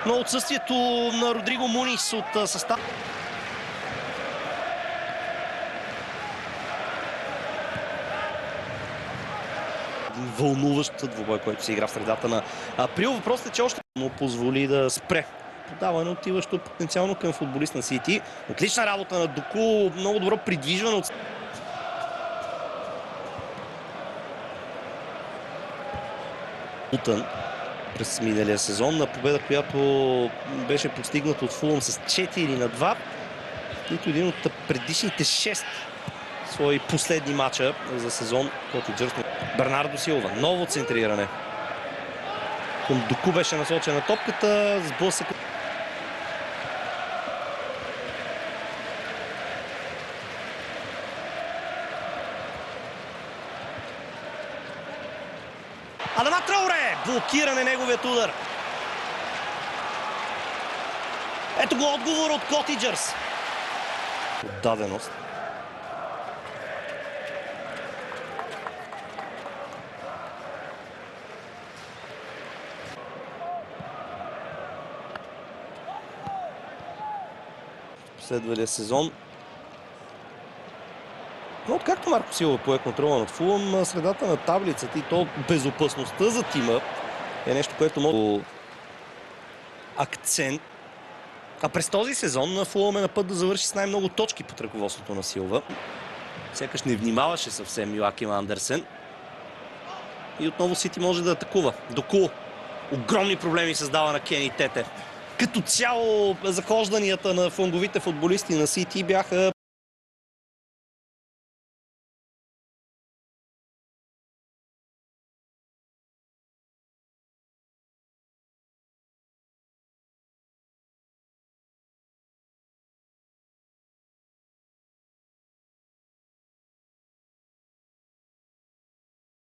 Но отсъствието на Родриго Мунис от състав. Вълнуващ двубой, който се игра в средата на април. Въпросът е, че още му позволи да спре подаване, отиващо потенциално към футболист на Сити. Отлична работа на Доку, много добро придвижване от... През миналия сезон на победа, която беше постигната от Фулъм с 4-2, нито един от предишните 6 свои последни матча за сезон. Бернардо Силва, ново центриране. Към Доку беше насочена топката, сблъсък. Адама Трауре! Блокиране неговият удар. Ето го отговор от Котиджърс. Отдаденост. Следвалия сезон. Но откакто Марко Силва пое контрола над Фулъм, средата на таблицата и то безопасността за тима е нещо, което може акцент. А през този сезон Фулъм е на път да завърши с най-много точки под ръководството на Силва. Сякаш не внимаваше съвсем Йоаким Андерсен. И отново Сити може да атакува. Доку. Огромни проблеми създава на Кени Тете. Като цяло захожданията на фланговите футболисти на Сити бяха